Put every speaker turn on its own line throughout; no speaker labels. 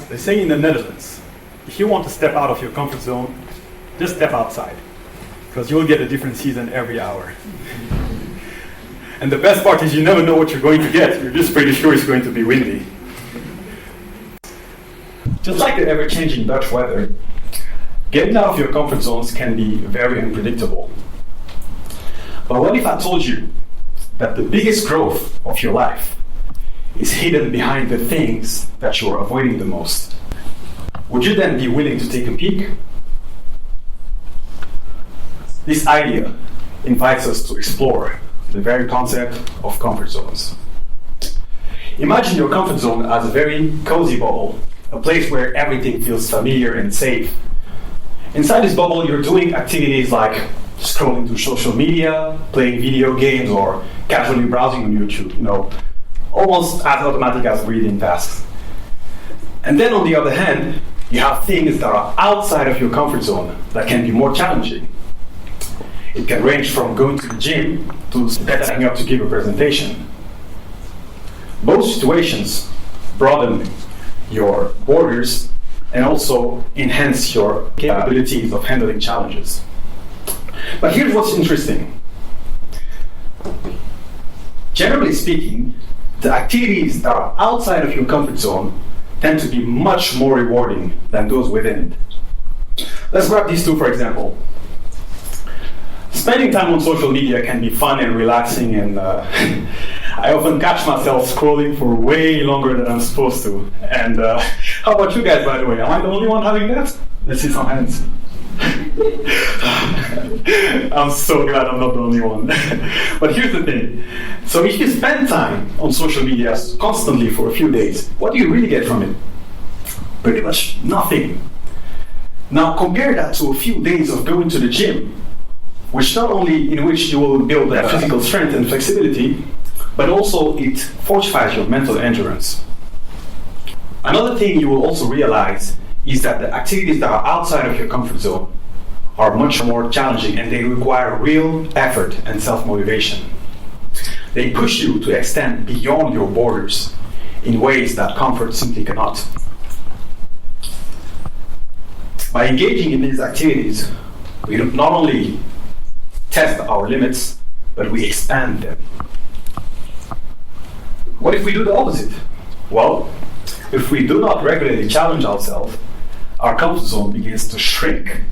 They say in the Netherlands, if you want to step out of your comfort zone, just step outside, because you'll get a different season every hour. And the best part is you never know what you're going to get. You're just pretty sure it's going to be windy. Just like the ever-changing Dutch weather, getting out of your comfort zones can be very unpredictable. But what if I told you that the biggest growth of your life is hidden behind the things that you're avoiding the most? Would you then be willing to take a peek? This idea invites us to explore the very concept of comfort zones. Imagine your comfort zone as a very cozy bubble, a place where everything feels familiar and safe. Inside this bubble, you're doing activities like scrolling through social media, playing video games, or casually browsing on YouTube, almost as automatic as breathing tasks. And then on the other hand, you have things that are outside of your comfort zone that can be more challenging. It can range from going to the gym to setting up to give a presentation. Both situations broaden your borders and also enhance your capabilities of handling challenges. But here's what's interesting. Generally speaking, the activities that are outside of your comfort zone tend to be much more rewarding than those within it. Let's grab these two for example. Spending time on social media can be fun and relaxing, and I often catch myself scrolling for way longer than I'm supposed to. And how about you guys, by the way? Am I the only one having that? Let's see some hands. I'm so glad I'm not the only one. But here's the thing. So if you spend time on social media constantly for a few days, what do you really get from it? Pretty much nothing. Now compare that to a few days of going to the gym, in which you will build that physical strength and flexibility, but also it fortifies your mental endurance. Another thing you will also realize is that the activities that are outside of your comfort zone are much more challenging, and they require real effort and self-motivation. They push you to extend beyond your borders in ways that comfort simply cannot. By engaging in these activities, we not only test our limits, but we expand them. What if we do the opposite? Well, if we do not regularly challenge ourselves, our comfort zone begins to shrink.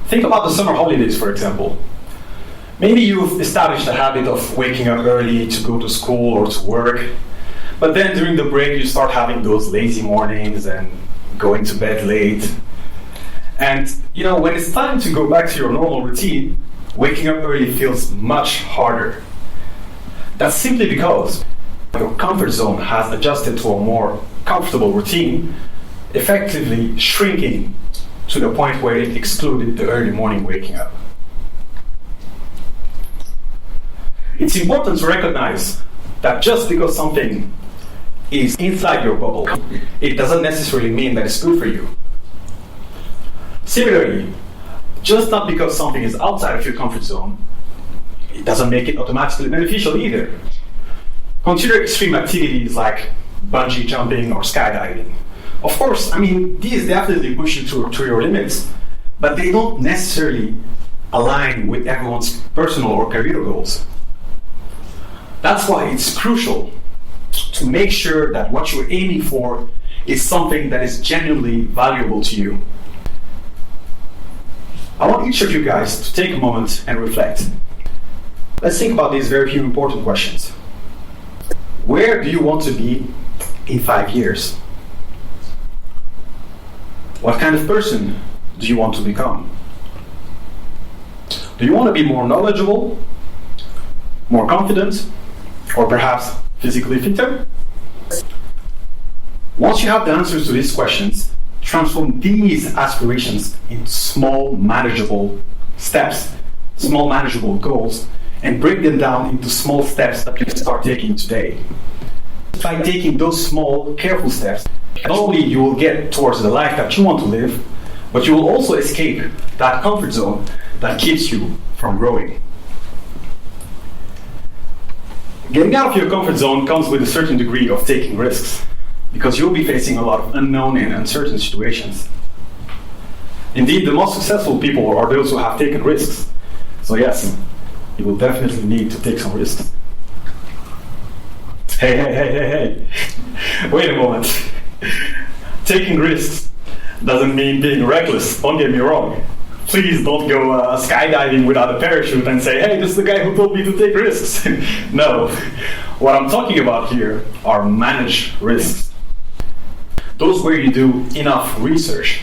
Think about the summer holidays, for example. Maybe you've established a habit of waking up early to go to school or to work, but then during the break you start having those lazy mornings and going to bed late. And when it's time to go back to your normal routine, waking up early feels much harder. That's simply because your comfort zone has adjusted to a more comfortable routine, effectively shrinking to the point where it excluded the early morning waking up. It's important to recognize that just because something is inside your bubble, it doesn't necessarily mean that it's good for you. Similarly, just not because something is outside of your comfort zone, it doesn't make it automatically beneficial either. Consider extreme activities like bungee jumping or skydiving. Of course, these definitely push you to your limits, but they don't necessarily align with everyone's personal or career goals. That's why it's crucial to make sure that what you're aiming for is something that is genuinely valuable to you. I want each of you guys to take a moment and reflect. Let's think about these very few important questions. Where do you want to be in 5 years? What kind of person do you want to become? Do you want to be more knowledgeable, more confident, or perhaps physically fitter? Once you have the answers to these questions, transform these aspirations into small, manageable steps, small, manageable goals, and break them down into small steps that you can start taking today. By taking those small, careful steps, not only you will get towards the life that you want to live, but you will also escape that comfort zone that keeps you from growing. Getting out of your comfort zone comes with a certain degree of taking risks, because you'll be facing a lot of unknown and uncertain situations. Indeed, the most successful people are those who have taken risks. So yes, you will definitely need to take some risks. Hey. Wait a moment. Taking risks doesn't mean being reckless, don't get me wrong. Please don't go skydiving without a parachute and say, hey, this is the guy who told me to take risks. No. What I'm talking about here are managed risks. Those where you do enough research.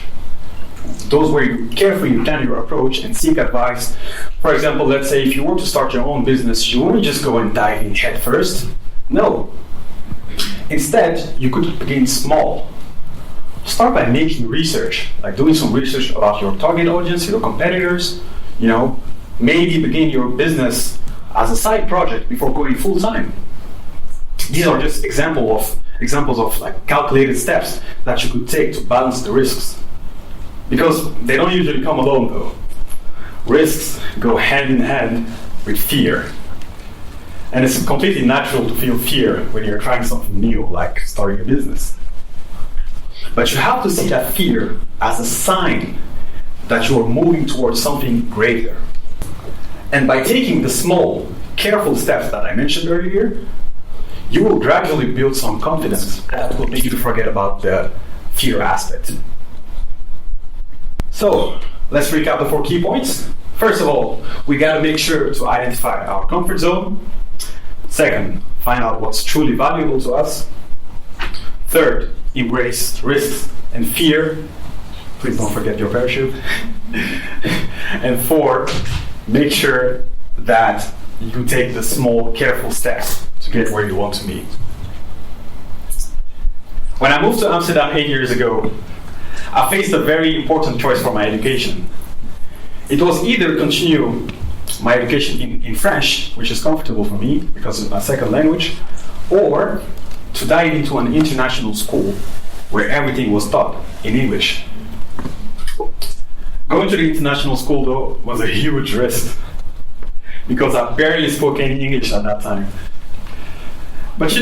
Those where you carefully plan your approach and seek advice. For example, let's say if you were to start your own business, you wouldn't just go and dive in head first. No. Instead, you could begin small. Start by making research, like doing some research about your target audience, your competitors, maybe begin your business as a side project before going full time. These are just examples of like calculated steps that you could take to balance the risks. Because they don't usually come alone though. Risks go hand in hand with fear. And it's completely natural to feel fear when you're trying something new, like starting a business. But you have to see that fear as a sign that you are moving towards something greater. And by taking the small, careful steps that I mentioned earlier, you will gradually build some confidence that will make you forget about the fear aspect. So, let's recap the 4 key points. First of all, we gotta make sure to identify our comfort zone. Second, find out what's truly valuable to us. Third, embrace risks and fear. Please don't forget your parachute. And 4, make sure that you take the small, careful steps to get where you want to be. When I moved to Amsterdam 8 years ago, I faced a very important choice for my education. It was either continue my education in French, which is comfortable for me because it's my second language, or to dive into an international school where everything was taught in English. Going to the international school, though, was a huge risk because I barely spoke any English at that time. But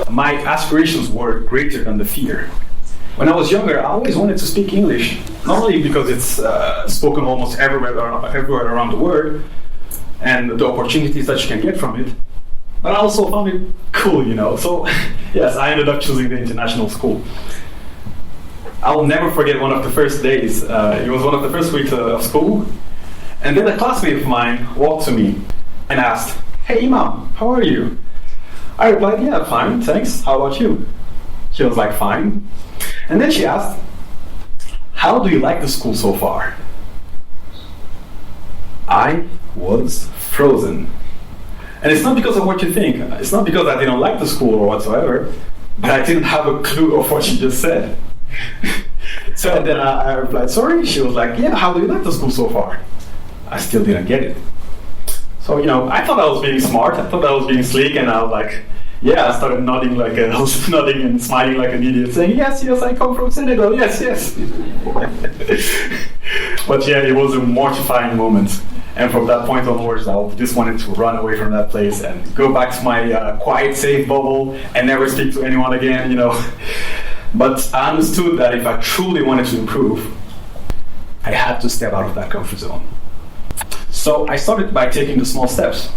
my aspirations were greater than the fear. When I was younger, I always wanted to speak English, not only because it's spoken almost everywhere around the world, and the opportunities that you can get from it, but I also found it cool, So, yes, I ended up choosing the international school. I'll never forget one of the first days. It was one of the first weeks of school, and then a classmate of mine walked to me and asked, "Hey, Imam, how are you?" I replied, "Yeah, fine, thanks. How about you?" She was like, "Fine." And then she asked, "How do you like the school so far?" I was frozen. And it's not because of what you think. It's not because I didn't like the school or whatsoever, but I didn't have a clue of what she just said. So then I replied, "Sorry?" She was like, "Yeah, how do you like the school so far?" I still didn't get it. So, I thought I was being smart. I thought I was being sleek, and I was like, yeah, I started nodding and smiling like an idiot, saying, yes, I come from Senegal, yes. But yeah, it was a mortifying moment. And from that point onwards, I just wanted to run away from that place and go back to my quiet, safe bubble and never speak to anyone again, But I understood that if I truly wanted to improve, I had to step out of that comfort zone. So I started by taking the small steps.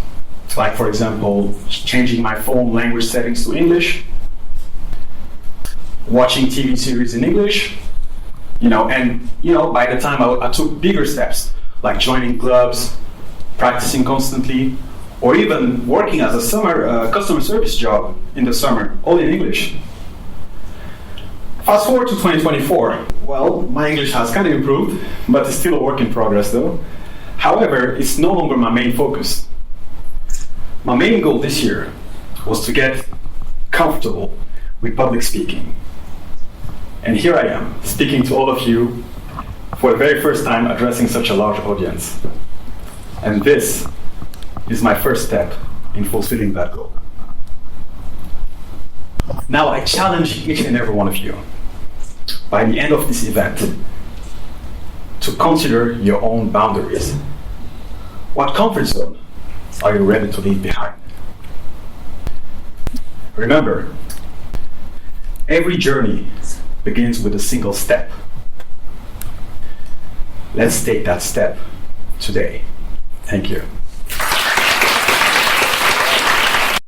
Like, for example, changing my phone language settings to English, watching TV series in English, by the time I took bigger steps, like joining clubs, practicing constantly, or even working as a summer customer service job in the summer, all in English. Fast forward to 2024. Well, my English has kind of improved, but it's still a work in progress though. However, it's no longer my main focus. My main goal this year was to get comfortable with public speaking. And here I am, speaking to all of you for the very first time, addressing such a large audience. And this is my first step in fulfilling that goal. Now I challenge each and every one of you, by the end of this event, to consider your own boundaries. What comfort zone are you ready to leave behind? Remember, every journey begins with a single step. Let's take that step today. Thank you.